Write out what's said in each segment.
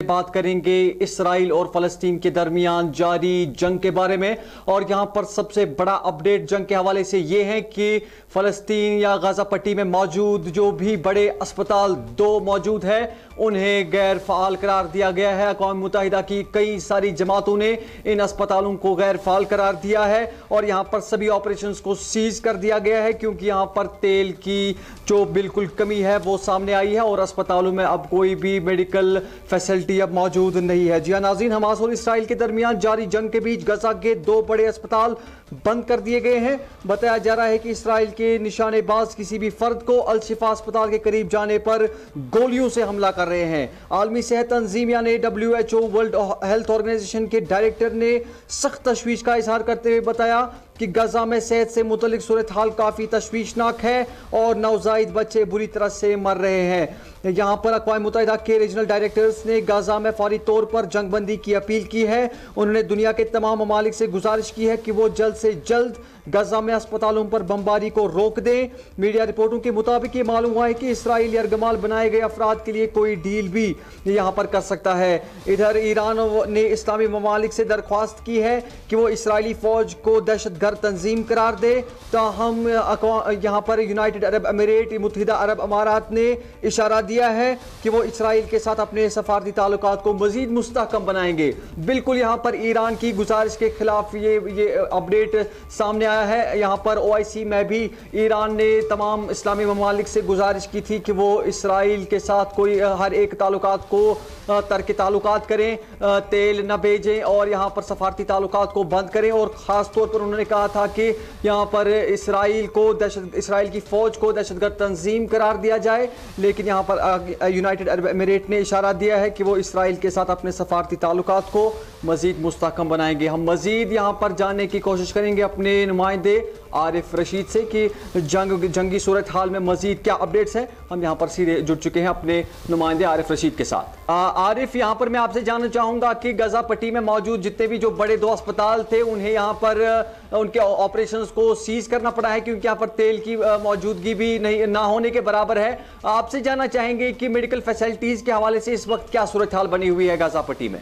बात करेंगे इसराइल और फलस्तीन के दरमियान जारी जंग के बारे में। और यहां पर सबसे बड़ा अपडेट जंग के हवाले से यह है कि फलस्तीन या गाजा पट्टी में मौजूद जो भी बड़े अस्पताल 2 मौजूद है उन्हें गैर फाल करार दिया गया है। अक़वाम मुत्तहिदा की कई सारी जमातों ने इन अस्पतालों को गैर फाल करार दिया है और यहां पर सभी ऑपरेशंस को सीज कर दिया गया है क्योंकि यहां पर तेल की जो बिल्कुल कमी है वो सामने आई है और अस्पतालों में अब कोई भी मेडिकल फैसिलिटी अब मौजूद नहीं है। जी हाँ नाज़रीन, हमास और इसराइल के दरमियान जारी जंग के बीच गजा के 2 बड़े अस्पताल बंद कर दिए गए हैं। बताया जा रहा है कि इसराइल के निशानेबाज किसी भी फर्द को अल शिफा अस्पताल के करीब जाने पर गोलियों से हमला कर रहे हैं। आलमी सेहत तंजीम यानी WHO वर्ल्ड हेल्थ ऑर्गेनाइजेशन के डायरेक्टर ने सख्त तशवीश का इजहार करते हुए बताया कि गजा में सेहत से मुतल्लिक सूरत हाल काफ़ी तशवीशनाक है और नवजायद बच्चे बुरी तरह से मर रहे हैं। यहाँ पर अक़वाम मुत्तहिदा के रीजनल डायरेक्टर्स ने गजा में फौरी तौर पर जंगबंदी की अपील की है। उन्होंने दुनिया के तमाम ममालिक से गुजारिश की है कि वो जल्द से जल्द गजा में अस्पतालों पर बमबारी को रोक दें। मीडिया रिपोर्टों के मुताबिक ये मालूम हुआ है कि इसराइली अर्गमाल बनाए गए अफराद के लिए कोई डील भी यहाँ पर कर सकता है। इधर ईरान ने इस्लामी ममालिक से दरख्वास्त की है कि वो इसराइली फौज को दहशतगर्द तंजीम करार दे। ताहम यहाँ पर यूनाइटेड अरब अमीरात, मुत्तहिदा अरब अमारात ने इशारा दिया है कि वो इसराइल के साथ अपने सफारती ताल्लुकात को मजीद मुस्तहकम बनाएंगे। बिल्कुल यहाँ पर ईरान की गुजारिश के खिलाफ ये अपडेट सामने आया है। यहाँ पर OIC में भी ईरान ने तमाम इस्लामी ममालिक से गुजारिश की थी कि वो इसराइल के साथ कोई हर एक ताल्लुकात को तर्क ताल्लुकात करें, तेल न भेजें और यहाँ पर सफारती ताल्लुकात को बंद करें। और ख़ास तौर पर उन्होंने कहा था कि यहाँ पर इसराइल की फ़ौज को दहशतगर्द तंजीम करार दिया जाए। लेकिन यहाँ पर यूनाइटेड अरब अमीरात ने इशारा दिया है कि वो इसराइल के साथ अपने सफारती ताल्लुकात को मज़ीद मुस्तहकम बनाएंगे। हम मज़ीद यहाँ पर जानने की कोशिश करेंगे अपने नुमाइंदे आरिफ रशीद से कि जंगी सूरत हाल में मज़ीद क्या अपडेट्स हैं। हम यहाँ पर सीधे जुड़ चुके हैं अपने नुमाइंदे आरिफ रशीद के साथ। आरिफ, यहाँ पर मैं आपसे जानना चाहूँगा कि गजा पट्टी में मौजूद जितने भी जो बड़े 2 अस्पताल थे उन्हें यहाँ पर उनके ऑपरेशंस को सीज करना पड़ा है क्योंकि यहाँ पर तेल की मौजूदगी भी नहीं ना होने के बराबर है। आपसे जानना चाहेंगे कि मेडिकल फैसिलिटीज़ के हवाले से इस वक्त क्या सूरत हाल बनी हुई है गजा पट्टी में।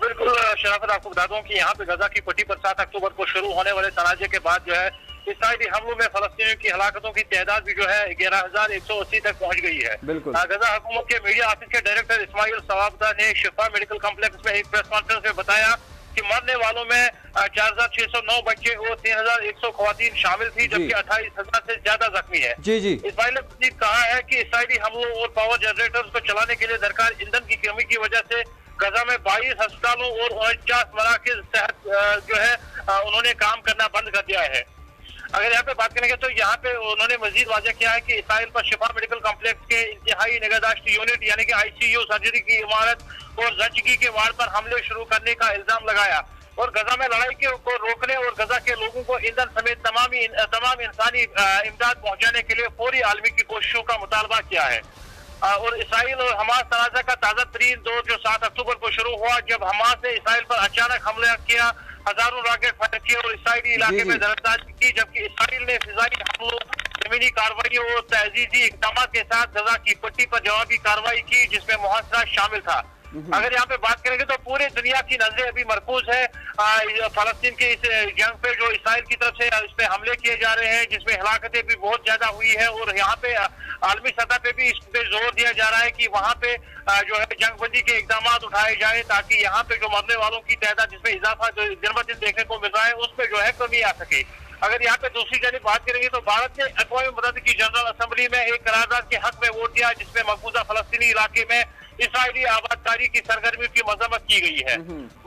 बिल्कुल शराफत, आपको बता दूं कि यहाँ पे गजा की पट्टी पर 7 अक्टूबर को शुरू होने वाले तनाजे के बाद जो है इसराइली हमलों में फलस्तीनियों की हलाकतों की तादाद भी जो है 11,180 तक पहुंच गई है। गजा हुकूमत के मीडिया ऑफिस के डायरेक्टर इस्माइल सवाबदा ने शिफा मेडिकल कॉम्प्लेक्स में एक प्रेस कॉन्फ्रेंस में बताया कि मरने वालों में 4,609 बच्चे और 3,100 खवातीन शामिल थी, जबकि 28,000 से ज्यादा जख्मी है। इस्माइल ने मज़ीद कहा है कि इसराइली हमलों और पावर जनरेटर्स को चलाने के लिए दरकार ईंधन की कमी की वजह से गजा में 22 अस्पतालों और 49 मराकज़ सेहत जो है उन्होंने काम करना बंद कर दिया है। अगर यहाँ पे बात करेंगे तो यहाँ पे उन्होंने मजीद वाज़ेह किया है कि इसराइल पर शिफा मेडिकल कॉम्प्लेक्स के इंतहाई निगहदाश्त यूनिट यानी कि ICU सर्जरी की इमारत और जंजगी के वार्ड पर हमले शुरू करने का इल्जाम लगाया और गजा में लड़ाई को रोकने और गजा के लोगों को ईंधन समेत तमाम इंसानी इमदाद पहुँचाने के लिए फौरी आलमी की कोशिशों का मुतालबा किया है। और इसराइल और हमास तनाज़ा का ताज़ा तरीन दौर जो 7 अक्टूबर को शुरू हुआ जब हमास ने इसराइल पर अचानक हमला किया, हजारों रॉकेट फायर किए और इसराइली इलाके में दरअंदाजी की, जबकि इसराइल ने फिजाई हमलों, जमीनी कार्रवाई और तहजीजी इक़दाम के साथ गजा की पट्टी पर जवाबी कार्रवाई की जिसमें मुहासरा शामिल था। अगर यहाँ पे बात करेंगे तो पूरी दुनिया की नजरें अभी मरकूज है फलस्तीन के इस जंग पे जो इसराइल की तरफ से इस पे हमले किए जा रहे हैं जिसमें हलाकतें भी बहुत ज्यादा हुई है और यहाँ पे आलमी सतह पे भी इस पे जोर दिया जा रहा है कि वहाँ पे जो है जंगबंदी के इकदाम उठाए जाए ताकि यहाँ पे जो मरने वालों की तादाद जिसमें इजाफा जो दिन ब दिन देखने को मिल रहा है उसमें जो है कमी आ सके। अगर यहाँ पे दूसरी जानिब बात करेंगे तो भारत ने अक़वाम मुत्तहिदा की जनरल असम्बली में एक करारदाद के हक में वोट दिया जिसमें मकबूजा फलस्तीनी इलाके में इसराइली आबादकारी की सरगर्मियों की मजम्मत की गई है।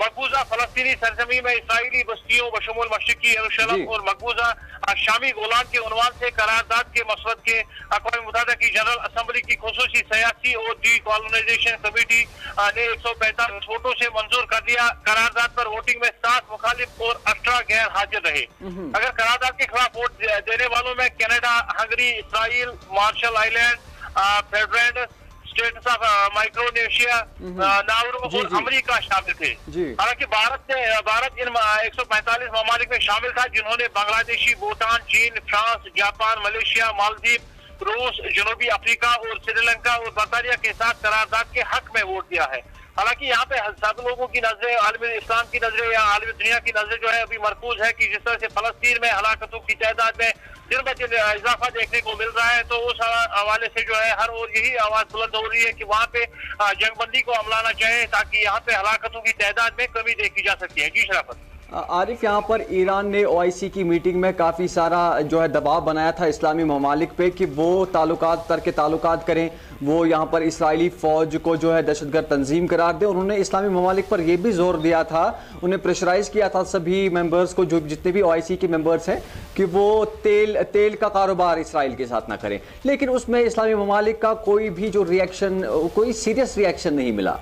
मकबूजा फलस्तीनी सरजमी में इसराइली बस्तियों बशमूल मशरिकी यरूशलेम और मकबूजा शामी गोलान के उन्वान से करारदाद के मसरत के अक़वाम मुत्तहिदा की जनरल असम्बली की खुसूसी सियासी और डीकॉलोनाइजेशन कमेटी ने 145 वोटों से मंजूर कर दिया। करारदाद पर वोटिंग में 7 मुखालिफ और 18 गैर हाजिर रहे। अगर करारदाद के खिलाफ वोट देने वालों में Canada, Hungary, Israel, Marshall Island, Federal States of Micronesia, Nauru और अमेरिका शामिल थे। हालांकि भारत इन 145 ममालिक में शामिल था जिन्होंने बांग्लादेशी, भूटान, चीन, फ्रांस, जापान, मलेशिया, मालदीव, रूस, जनूबी अफ्रीका और श्रीलंका और बर्तानिया के साथ करारदाद के हक में वोट दिया है। हालांकि यहाँ पे सब लोगों की नजरें, आलमी इस्लाम की नजरें या आलमी दुनिया की नजरें जो है अभी मरकूज है कि जिस तरह से फलस्तीन में हलाकतों की तादाद में दिन ब दिन इजाफा देखने को मिल रहा है, तो उस हवाले से जो है हर ओर यही आवाज बुलंद हो रही है कि वहाँ पे जंगबंदी को अमलाना चाहे ताकि यहाँ पे हलाकतों की तादाद में कमी देखी जा सकती है। जी शराफत। आरिफ, यहाँ पर ईरान ने ओआईसी की मीटिंग में काफ़ी सारा जो है दबाव बनाया था इस्लामी ममालिक पे कि वो ताल्लुकात करें, वो यहाँ पर इस्राएली फ़ौज को जो है दहशतगर्द तंजीम करार दे। उन्होंने इस्लामी ममालिक पर यह भी जोर दिया था, उन्हें प्रेशराइज किया था सभी मेंबर्स को, जो जितने भी ओआईसी के मेंबर्स हैं, कि वो तेल का कारोबार इसराइल के साथ ना करें। लेकिन उसमें इस्लामी ममालिक का कोई भी जो रिएक्शन, कोई सीरियस रिएक्शन नहीं मिला।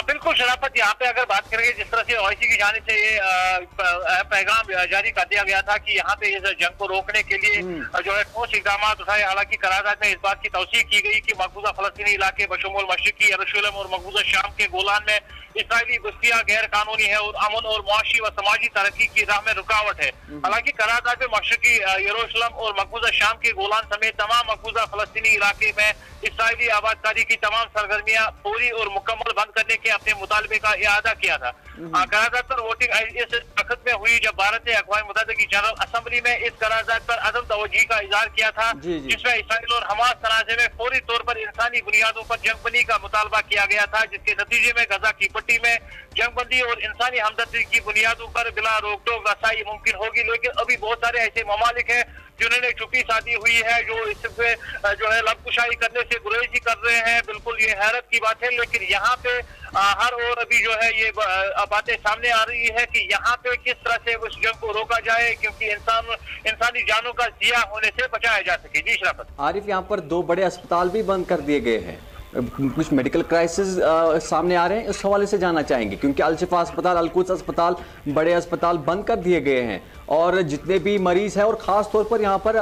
बिल्कुल शराफत, यहाँ पे अगर बात करेंगे जिस तरह से ओआईसी की जानिब से ये पैगाम जारी कर दिया गया था कि यहाँ पे इस जंग को रोकने के लिए जो है ठोस इकदाम उठाए। हालांकि करारदाद में इस बात की तौसीक की गई कि मकबूजा फलस्तीनी इलाके बशमूल मशरिकी यरूशलेम और मकबूजा शाम के गोलान में इसराइली बस्तियां गैर कानूनी है और अमन और मुआशी व समाजी तरक्की की राह में रुकावट है। हालांकि करारदाद में मशरिकी यरूशलेम और मकबूजा शाम के गोलान समेत तमाम मकबूजा फलस्तीनी इलाके में इसराइली आबादकारी की तमाम सरगर्मियां पूरी और मुकम्मल बंद करने के अपने मुतालबे का इरादा किया था। करारदाद पर वोटिंग इस वक्त में हुई जब भारत ने अक़वाम मुत्तहिदा की जनरल असम्बली में इस करारदाद पर अदम तवज्जो का इजहार किया था, जिसमें इसराइल और हमास तनाज़े में फौरी तौर पर इंसानी बुनियादों पर जंगबंदी का मुतालबा किया गया था, जिसके नतीजे में गजा की पट्टी में जंगबंदी और इंसानी हमदर्दी की बुनियादों पर बिला रोक टोक रसाई मुमकिन होगी। लेकिन अभी बहुत सारे ऐसे ममालिक हैं जिन्होंने चुप्पी साधी हुई है, जो इससे जो है लबकुशाई करने से गुरेजी कर रहे हैं। बिल्कुल ये हैरत की बात है। लेकिन यहाँ पे हर ओर अभी जो है ये बातें सामने आ रही है कि यहाँ पे किस तरह से उस जंग को रोका जाए, क्योंकि इंसानी जानों का जिया होने से बचाया जा सके। जी शराफत। आरिफ, यहाँ पर 2 बड़े अस्पताल भी बंद कर दिए गए हैं, कुछ मेडिकल क्राइसिस सामने आ रहे हैं, इस हवाले से जानना चाहेंगे, क्योंकि अल-शिफा अस्पताल, अल-कुद्स अस्पताल, बड़े अस्पताल बंद कर दिए गए हैं और जितने भी मरीज हैं, और ख़ास तौर पर यहाँ पर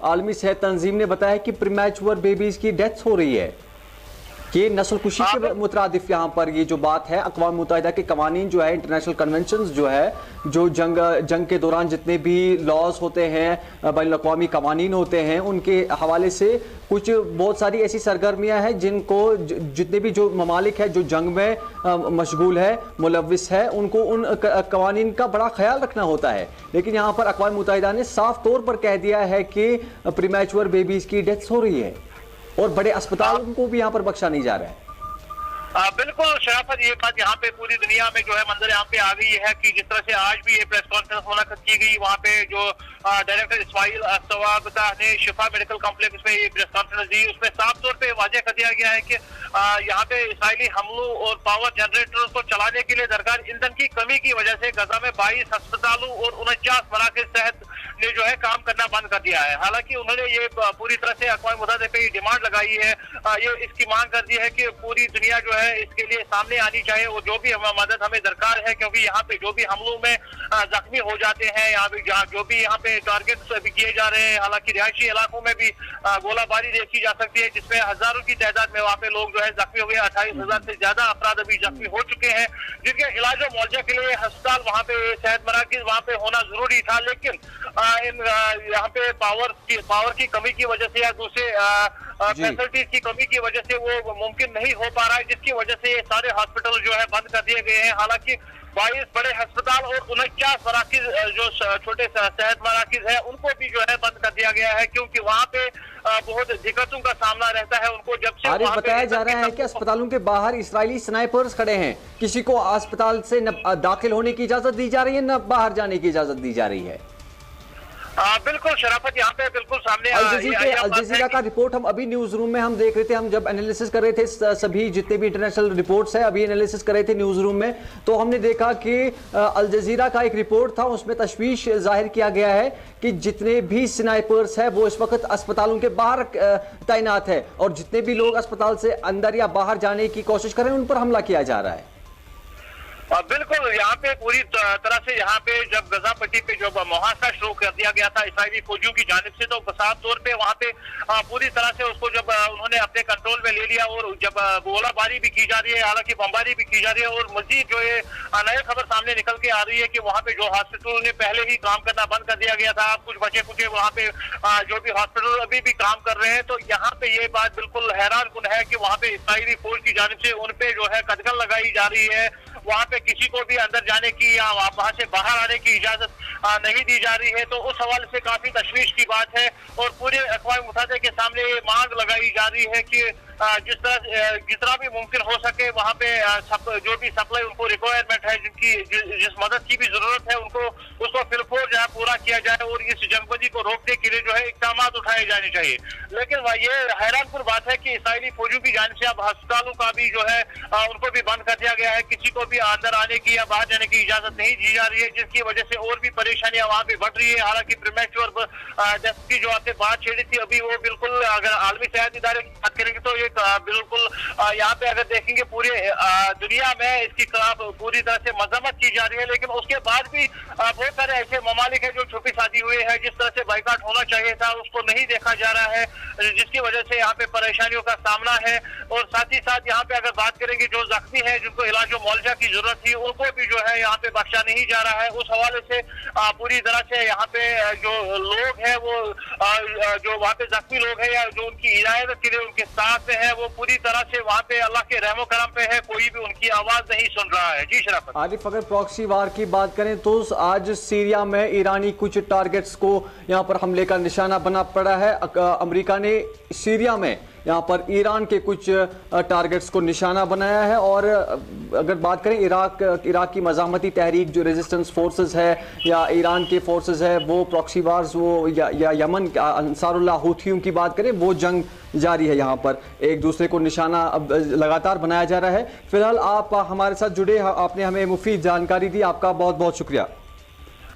आलमी सेहत तंजीम ने बताया कि प्रीमैच्योर बेबीज़ की डेथ्स हो रही है। ये नस्लकुशी के मुतरादिफ यहाँ पर ये जो बात है, अक़वाम मुत्तहिदा के कवानीन जो है, इंटरनेशनल कन्वेंशंस जो है, जो जंग के दौरान जितने भी लॉज होते हैं, बैनुल अक़वामी कवानीन होते हैं, उनके हवाले से कुछ बहुत सारी ऐसी सरगर्मियाँ हैं जिनको जितने भी जो ममालिक है जो जंग में मशगूल है, मुलव्विस है, उनको उन कवानीन का बड़ा ख्याल रखना होता है। लेकिन यहाँ पर अक़वाम मुत्तहिदा ने साफ तौर पर कह दिया है कि प्रीमैच्योर बेबीज़ की डेथ्स हो रही है और बड़े अस्पतालों को भी यहाँ पर बख्शा नहीं जा रहा है। बिल्कुल शराफत, ये बात यहाँ पे पूरी दुनिया में जो है मंजर यहाँ पे आ गई है कि जिस तरह से आज भी ये प्रेस कॉन्फ्रेंस मुनक़्क़द की गई, वहाँ पे जो डायरेक्टर इस्माइल सवाबता ने शिफा मेडिकल कॉम्प्लेक्स में ये प्रेस कॉन्फ्रेंस दी, उसमें साफ तौर पे वाज़ेह कर दिया गया है कि यहाँ पे इसराइली हमलों और पावर जनरेटरों को चलाने के लिए दरकार ईंधन की कमी की वजह से गजा में 22 अस्पतालों और 49 मराकज़ सेहत ने जो है काम करना बंद कर दिया है। हालांकि उन्होंने ये पूरी तरह से अक़वाम मुत्तहिदा पे ये डिमांड लगाई है, ये इसकी मांग कर दी है कि पूरी दुनिया जो है इसके लिए सामने आनी चाहिए और जो भी मदद हमें दरकार है, क्योंकि यहाँ पे जो भी हमलों में जख्मी हो जाते हैं, यहाँ पे जो भी यहाँ पे टारगेट्स भी किए जा रहे हैं, हालांकि रिहायशी इलाकों में भी गोलाबारी देखी जा सकती है, जिसमें हजारों की तादाद में वहाँ पे लोग जो है जख्मी हो गए। 28,000 से ज्यादा अफराद अभी जख्मी हो चुके हैं, जिनके इलाज और मुआवजा के लिए अस्पताल वहाँ पे सेहत मराकज़ वहाँ पे होना जरूरी था। लेकिन यहाँ पे पावर की कमी की वजह से या दूसरे फैसिलिटीज की कमी की वजह से वो मुमकिन नहीं हो पा रहा है, जिसकी वजह से ये सारे हॉस्पिटल जो है बंद कर दिए गए हैं। हालांकि 22 बड़े अस्पताल और 49 मराकज़ जो छोटे सेहत मराकज़ है उनको भी जो है बंद कर दिया गया है, क्योंकि वहाँ पे बहुत दिक्कतों का सामना रहता है उनको। जब से आरिफ, बताया जा रहा है कि अस्पतालों के बाहर इसराइली स्नाइपर्स खड़े हैं, किसी को अस्पताल से न दाखिल होने की इजाजत दी जा रही है, न बाहर जाने की इजाजत दी जा रही है। बिल्कुल शराफत, यहाँ पे बिल्कुल सामने अल जज़ीरा का रिपोर्ट हम अभी न्यूज रूम में हम देख रहे थे, हम जब एनालिसिस कर रहे थे सभी जितने भी इंटरनेशनल रिपोर्ट्स है, अभी एनालिसिस कर रहे थे न्यूज रूम में, तो हमने देखा कि अल जज़ीरा का एक रिपोर्ट था, उसमें तशवीश जाहिर किया गया है कि जितने भी स्नाइपर्स है वो इस वक्त अस्पतालों के बाहर तैनात है और जितने भी लोग अस्पताल से अंदर या बाहर जाने की कोशिश कर रहे हैं उन पर हमला किया जा रहा है। बिल्कुल, यहाँ पे पूरी तरह से यहाँ पे जब गजा पट्टी पे जब मुहासरा शुरू कर दिया गया था इस्राइली फौजियों की जानिब से, तो साफ तौर पे वहाँ पे पूरी तरह से उसको जब उन्होंने अपने कंट्रोल में ले लिया और जब गोलाबारी भी की जा रही है, हालांकि बमबारी भी की जा रही है और मजीद जो है नई खबर सामने निकल के आ रही है कि वहाँ पे जो हॉस्पिटल ने पहले ही काम करना बंद कर दिया गया था, कुछ बचे कुछ वहाँ पे जो भी हॉस्पिटल अभी भी काम कर रहे हैं। तो यहाँ पे ये बात बिल्कुल हैरान कुन है कि वहाँ पे इस्राइली फौज की जानिब से उन पे जो है कदगन लगाई जा रही है, वहाँ पे किसी को भी अंदर जाने की या वहाँ से बाहर आने की इजाजत नहीं दी जा रही है। तो उस हवाले से काफी तशवीश की बात है और पूरे अक़वाम मुत्तहिदा के सामने ये मांग लगाई जा रही है कि जितना भी मुमकिन हो सके वहाँ पे जो भी सप्लाई उनको रिक्वायरमेंट है, जिस मदद की भी जरूरत है उनको उसको फिलफोर जो है पूरा किया जाए और इस जंगबंदी को रोकने के लिए जो है इक़दाम उठाए जाने चाहिए। लेकिन ये हैरानकुन बात है कि इस्राइली फौजियों की जानिब से अब अस्पतालों का भी जो है उनको भी बंद कर दिया गया है, किसी को भी अंदर आने की या बाहर जाने की इजाजत नहीं दी जा रही है, जिसकी वजह से और भी परेशानियां वहाँ पे बढ़ रही है। हालांकि प्रीमेच्योर डेथ की जो आपने बात छेड़ी थी अभी, वो बिल्कुल अगर आलमी सेहत इदारे की बात करेंगे तो बिल्कुल यहाँ पे अगर देखेंगे पूरे दुनिया में इसकी खिलाफ पूरी तरह से मजम्मत की जा रही है। लेकिन उसके बाद भी बहुत सारे ऐसे ममालिक है जो छुपी साधी हुए हैं, जिस तरह से बाइकाट होना चाहिए था उसको नहीं देखा जा रहा है, जिसकी वजह से यहाँ पे परेशानियों का सामना है। और साथ ही साथ यहाँ पे अगर बात करेंगे जो जख्मी है जिनको इलाज और मुआवजा की जरूरत थी उनको भी जो है यहाँ पे बख्शा नहीं जा रहा है। उस हवाले से पूरी तरह से यहाँ पे जो लोग हैं वो जो वहाँ पे जख्मी लोग हैं या जो उनकी हिदायत के लिए उनके साथ में है वो पूरी तरह से वहाँ पे अल्लाह के रहमो करम पे है, कोई भी उनकी आवाज नहीं सुन रहा है। जी शराफत। आरिफ, अगर प्रॉक्सी वार की बात करें तो आज सीरिया में ईरानी कुछ टारगेट्स को यहाँ पर हमले का निशाना बना पड़ा है। अमेरिका ने सीरिया में यहाँ पर ईरान के कुछ टारगेट्स को निशाना बनाया है। और अगर बात करें इराक की मज़ामती तहरीक जो रेजिस्टेंस फोर्सेस है या ईरान के फोर्सेस है वो प्रॉक्सी वार्स वो या यमन अंसारुल्लाह हूथियों की बात करें वो जंग जारी है, यहाँ पर एक दूसरे को निशाना अब लगातार बनाया जा रहा है। फिलहाल आप हमारे साथ जुड़े, आपने हमें मुफीद जानकारी दी, आपका बहुत बहुत शुक्रिया।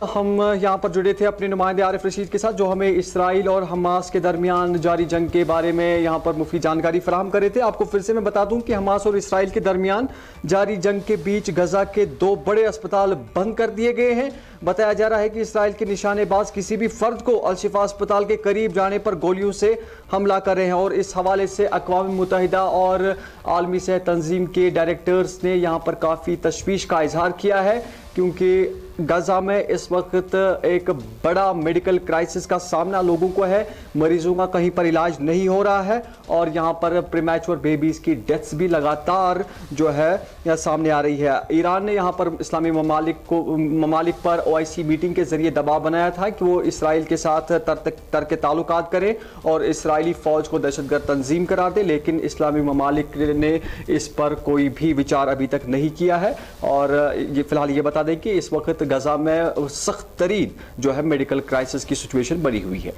हम यहाँ पर जुड़े थे अपने नुमाइंदे आरिफ रशीद के साथ जो हमें इसराइल और हमास के दरमियान जारी जंग के बारे में यहाँ पर मुफीद जानकारी फराहम कर रहे थे। आपको फिर से मैं बता दूं कि हमास और इसराइल के दरमियान जारी जंग के बीच गजा के 2 बड़े अस्पताल बंद कर दिए गए हैं। बताया जा रहा है कि इसराइल के निशानेबाज किसी भी फर्द को अल-शिफा अस्पताल के करीब जाने पर गोलियों से हमला कर रहे हैं। और इस हवाले से अक़वाम मुत्तहिदा और आलमी सेहत तंजीम के डायरेक्टर्स ने यहाँ पर काफ़ी तशवीश का इजहार किया है, क्योंकि गजा में इस वक्त एक बड़ा मेडिकल क्राइसिस का सामना लोगों को है। मरीजों का कहीं पर इलाज नहीं हो रहा है और यहाँ पर प्रीमैच्योर बेबीज की डेथ्स भी लगातार जो है सामने आ रही है। ईरान ने यहाँ पर इस्लामी ममालिक पर OIC मीटिंग के जरिए दबाव बनाया था कि वो इसराइल के साथ तर्क ताल्लुकात करें और इसराइली फौज को दहशतगर्द तंजीम करार दे, लेकिन इस्लामी ममालिक ने इस पर कोई भी विचार अभी तक नहीं किया है। और ये फिलहाल ये बता दें कि इस वक्त गजा में सख्त तरीन जो है मेडिकल क्राइसिस की सिचुएशन बनी हुई है।